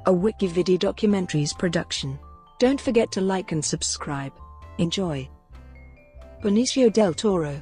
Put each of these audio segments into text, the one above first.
a WikiVidi documentaries production. Don't forget to like and subscribe. Enjoy. Benicio del Toro.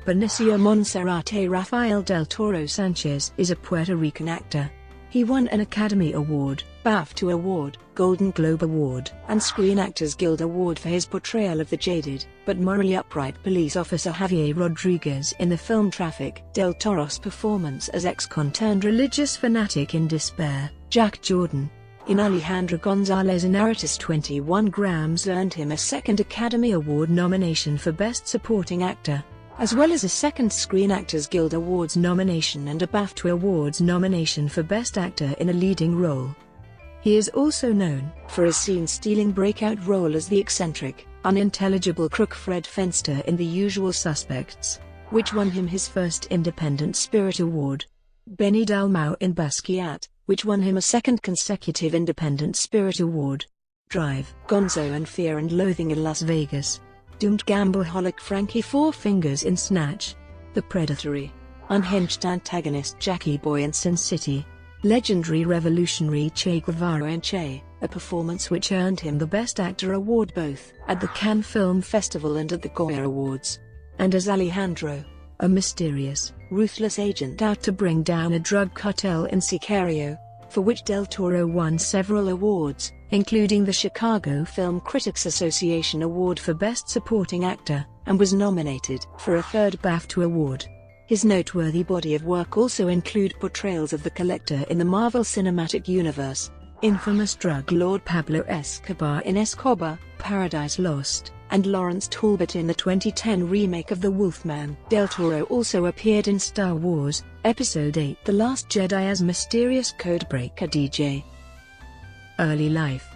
Benicio Monserrate Rafael del Toro Sánchez is a Puerto Rican actor. He won an Academy Award, BAFTA Award, Golden Globe Award, and Screen Actors Guild Award for his portrayal of the jaded, but morally upright police officer Javier Rodriguez in the film Traffic. Del Toro's performance as ex-con turned religious fanatic in Despair, Jack Jordan, in Alejandro González Iñárritu's 21 Grams earned him a second Academy Award nomination for Best Supporting Actor, as well as a second Screen Actors Guild Awards nomination and a BAFTA Awards nomination for Best Actor in a Leading Role. He is also known for his scene-stealing breakout role as the eccentric, unintelligible crook Fred Fenster in The Usual Suspects, which won him his first Independent Spirit Award. Benny Dalmau in Basquiat, which won him a second consecutive Independent Spirit Award. Drive, Gonzo and Fear and Loathing in Las Vegas. Doomed gambleholic Franky Four Fingers in Snatch. The predatory, unhinged antagonist Jackie Boy in Sin City. Legendary revolutionary Che Guevara in Che, a performance which earned him the Best Actor award both at the Cannes Film Festival and at the Goya Awards. And as Alejandro, a mysterious, ruthless agent out to bring down a drug cartel in Sicario, for which Del Toro won several awards, including the Chicago Film Critics Association Award for Best Supporting Actor, and was nominated for a third BAFTA Award. His noteworthy body of work also include portrayals of the Collector in the Marvel Cinematic Universe, infamous drug lord Pablo Escobar in Escobar, Paradise Lost, and Lawrence Talbot in the 2010 remake of The Wolfman. Del Toro also appeared in Star Wars, Episode VIII The Last Jedi as mysterious codebreaker DJ. Early life.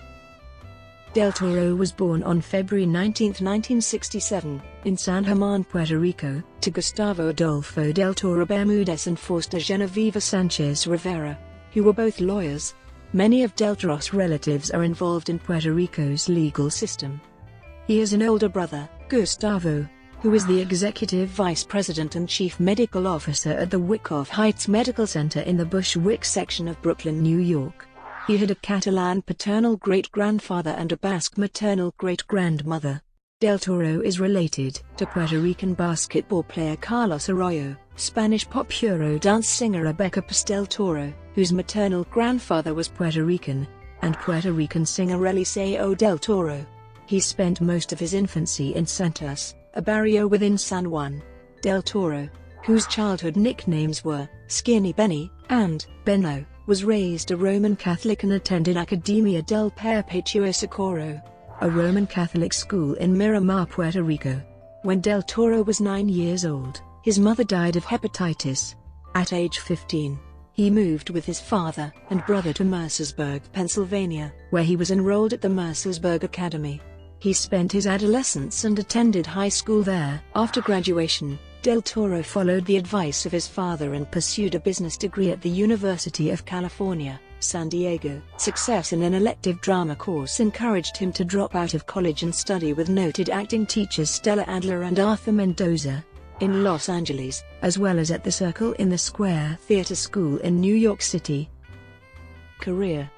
Del Toro was born on February 19, 1967, in San Germán, Puerto Rico, to Gustavo Adolfo del Toro Bermúdez and Fausta Genoveva Sánchez Rivera, who were both lawyers. Many of Del Toro's relatives are involved in Puerto Rico's legal system. He has an older brother, Gustavo, who is the executive vice president and chief medical officer at the Wyckoff Heights Medical Center in the Bushwick section of Brooklyn, New York. He had a Catalan paternal great-grandfather and a Basque maternal great-grandmother. Del Toro is related to Puerto Rican basketball player Carlos Arroyo, Spanish pop Euro dance singer Rebecca Pastel Toro, whose maternal grandfather was Puerto Rican, and Puerto Rican singer Eliseo del Toro. He spent most of his infancy in Santos, a barrio within San Juan. Del Toro, whose childhood nicknames were Skinny Benny and Benno, was raised a Roman Catholic and attended Academia del Perpetuo Socorro, a Roman Catholic school in Miramar, Puerto Rico. When Del Toro was 9 years old, his mother died of hepatitis. At age 15, he moved with his father and brother to Mercersburg, Pennsylvania, where he was enrolled at the Mercersburg Academy. He spent his adolescence and attended high school there. After graduation, Del Toro followed the advice of his father and pursued a business degree at the University of California, San Diego. Success in an elective drama course encouraged him to drop out of college and study with noted acting teachers Stella Adler and Arthur Mendoza in Los Angeles, as well as at the Circle in the Square Theater School in New York City. Career.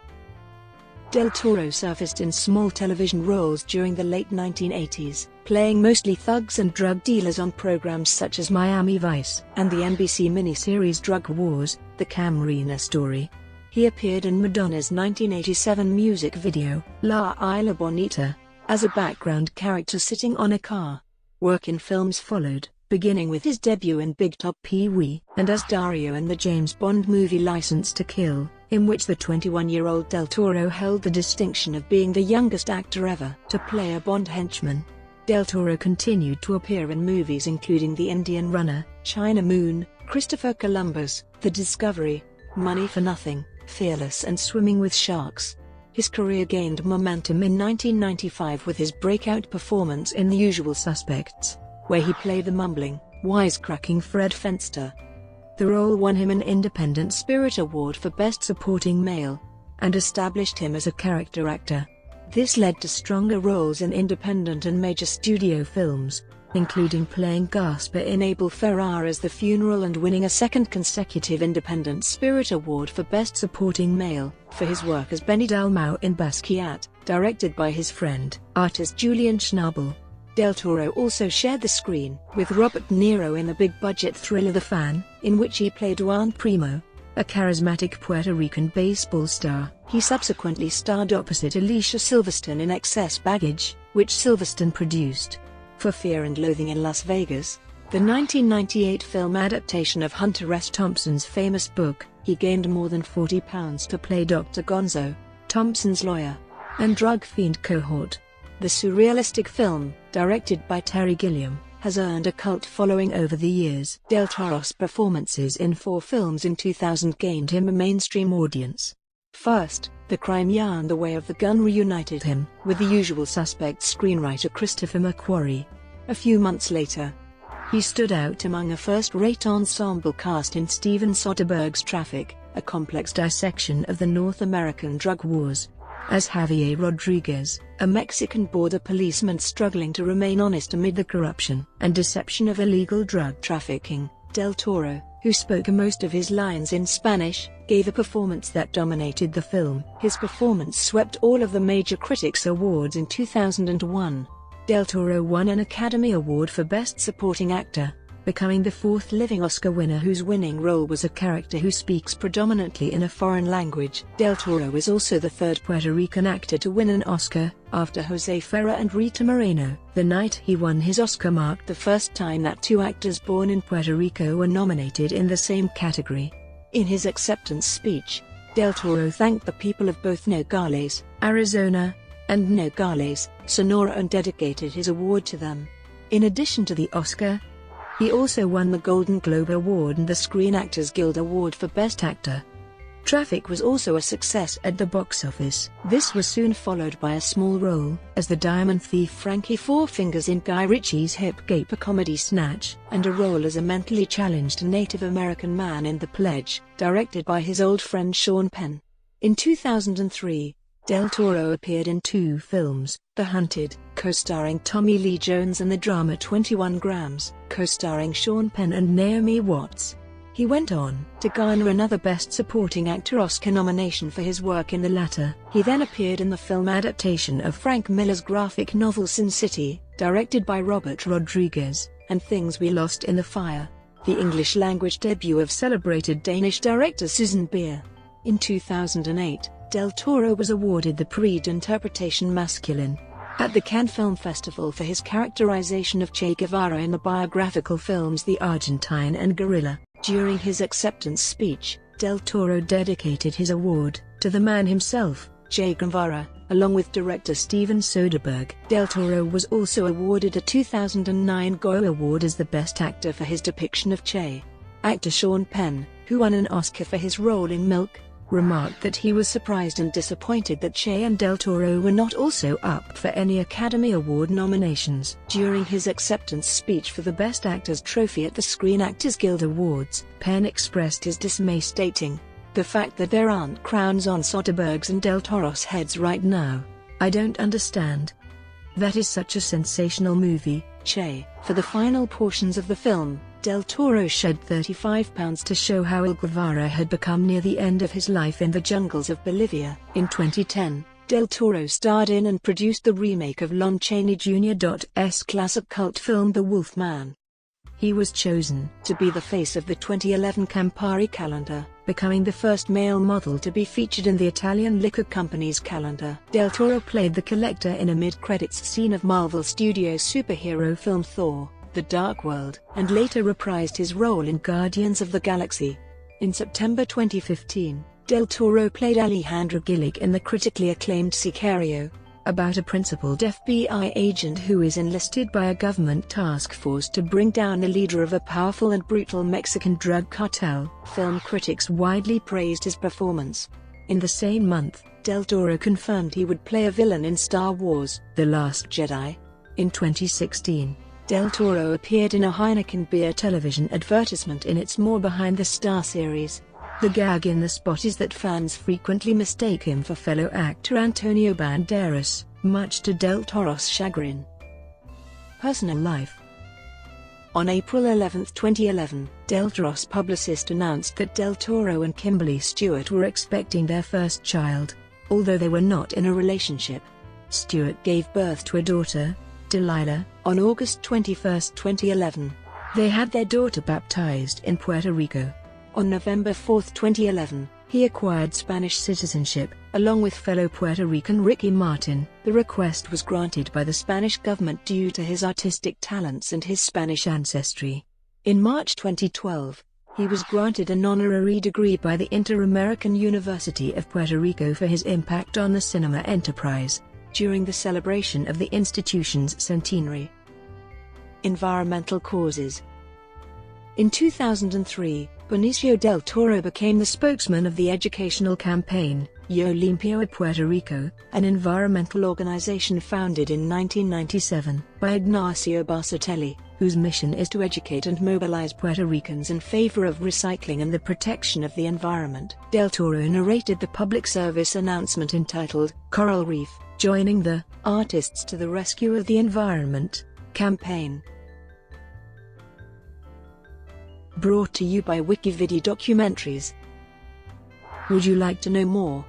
Del Toro surfaced in small television roles during the late 1980s, playing mostly thugs and drug dealers on programs such as Miami Vice and the NBC miniseries Drug Wars: The Camarena Story. He appeared in Madonna's 1987 music video, La Isla Bonita, as a background character sitting on a car. Work in films followed, beginning with his debut in Big Top Pee-wee, and as Dario in the James Bond movie License to Kill, in which the 21-year-old Del Toro held the distinction of being the youngest actor ever to play a Bond henchman. Del Toro continued to appear in movies including The Indian Runner, China Moon, Christopher Columbus, The Discovery, Money for Nothing, Fearless and Swimming with Sharks. His career gained momentum in 1995 with his breakout performance in The Usual Suspects, where he played the mumbling, wisecracking Fred Fenster. The role won him an Independent Spirit Award for Best Supporting Male, and established him as a character actor. This led to stronger roles in independent and major studio films, including playing Gaspar in Abel Ferrara's The Funeral and winning a second consecutive Independent Spirit Award for Best Supporting Male, for his work as Benny Dalmau in Basquiat, directed by his friend, artist Julian Schnabel. Del Toro also shared the screen with Robert De Niro in the big-budget thriller The Fan, in which he played Juan Primo, a charismatic Puerto Rican baseball star. He subsequently starred opposite Alicia Silverstone in Excess Baggage, which Silverstone produced. For Fear and Loathing in Las Vegas, the 1998 film adaptation of Hunter S. Thompson's famous book, he gained more than 40 pounds to play Dr. Gonzo, Thompson's lawyer and drug fiend cohort. The surrealistic film, directed by Terry Gilliam, has earned a cult following over the years. Del Toro's performances in 4 films in 2000 gained him a mainstream audience. First, The Crime Yarn The Way of the Gun reunited him with The Usual Suspects screenwriter Christopher McQuarrie. A few months later, he stood out among a first-rate ensemble cast in Steven Soderbergh's Traffic, a complex dissection of the North American drug wars, as Javier Rodriguez, a Mexican border policeman struggling to remain honest amid the corruption and deception of illegal drug trafficking. Del Toro, who spoke most of his lines in Spanish, gave a performance that dominated the film. His performance swept all of the major critics' awards in 2001. Del Toro won an Academy Award for Best Supporting Actor, becoming the 4th living Oscar winner whose winning role was a character who speaks predominantly in a foreign language. Del Toro is also the 3rd Puerto Rican actor to win an Oscar, after Jose Ferrer and Rita Moreno. The night he won his Oscar marked the first time that 2 actors born in Puerto Rico were nominated in the same category. In his acceptance speech, Del Toro thanked the people of both Nogales, Arizona, and Nogales, Sonora and dedicated his award to them. In addition to the Oscar, he also won the Golden Globe Award and the Screen Actors Guild Award for Best Actor. Traffic was also a success at the box office. This was soon followed by a small role as the diamond thief Franky Four Fingers in Guy Ritchie's hip caper comedy Snatch, and a role as a mentally challenged Native American man in The Pledge, directed by his old friend Sean Penn. In 2003, Del Toro appeared in 2 films, The Hunted, co-starring Tommy Lee Jones, and the drama 21 Grams, co-starring Sean Penn and Naomi Watts. He went on to garner another Best Supporting Actor Oscar nomination for his work in the latter. He then appeared in the film adaptation of Frank Miller's graphic novel Sin City, directed by Robert Rodriguez, and Things We Lost in the Fire, the English-language debut of celebrated Danish director Susan Bier. In 2008, Del Toro was awarded the Prix d'Interpretation Masculine at the Cannes Film Festival for his characterization of Che Guevara in the biographical films The Argentine and Guerrilla. During his acceptance speech, Del Toro dedicated his award to the man himself, Che Guevara, along with director Steven Soderbergh. Del Toro was also awarded a 2009 Goya Award as the Best Actor for his depiction of Che. Actor Sean Penn, who won an Oscar for his role in Milk, remarked that he was surprised and disappointed that Che and Del Toro were not also up for any Academy Award nominations. During his acceptance speech for the Best Actors trophy at the Screen Actors Guild Awards, Penn expressed his dismay, stating, "The fact that there aren't crowns on Soderbergh's and Del Toro's heads right now, I don't understand. That is such a sensational movie, Che." For the final portions of the film, Del Toro shed £35 to show how El Guevara had become near the end of his life in the jungles of Bolivia. In 2010, Del Toro starred in and produced the remake of Lon Chaney Jr.'s classic cult film The Wolf Man. He was chosen to be the face of the 2011 Campari calendar, becoming the first male model to be featured in the Italian liquor company's calendar. Del Toro played the collector in a mid-credits scene of Marvel Studios' superhero film Thor: The Dark World, and later reprised his role in Guardians of the Galaxy. In September 2015, Del Toro played Alejandro Gillick in the critically acclaimed Sicario, about a principled FBI agent who is enlisted by a government task force to bring down the leader of a powerful and brutal Mexican drug cartel. Film critics widely praised his performance. In the same month, Del Toro confirmed he would play a villain in Star Wars: The Last Jedi. In 2016, Del Toro appeared in a Heineken beer television advertisement in its More Behind the Star series. The gag in the spot is that fans frequently mistake him for fellow actor Antonio Banderas, much to Del Toro's chagrin. Personal life. On April 11, 2011, Del Toro's publicist announced that Del Toro and Kimberly Stewart were expecting their first child, although they were not in a relationship. Stewart gave birth to a daughter, Delilah, on August 21, 2011. They had their daughter baptized in Puerto Rico. On November 4, 2011, he acquired Spanish citizenship, along with fellow Puerto Rican Ricky Martin. The request was granted by the Spanish government due to his artistic talents and his Spanish ancestry. In March 2012, he was granted an honorary degree by the Inter-American University of Puerto Rico for his impact on the cinema enterprise, during the celebration of the institution's centenary. Environmental causes. In 2003, Benicio del Toro became the spokesman of the educational campaign, Yo Limpio a Puerto Rico, an environmental organization founded in 1997 by Ignacio Barcatelli, whose mission is to educate and mobilize Puerto Ricans in favor of recycling and the protection of the environment. Del Toro narrated the public service announcement entitled, Coral Reef, joining the Artists to the Rescue of the Environment campaign. Brought to you by WikiVidi Documentaries. Would you like to know more?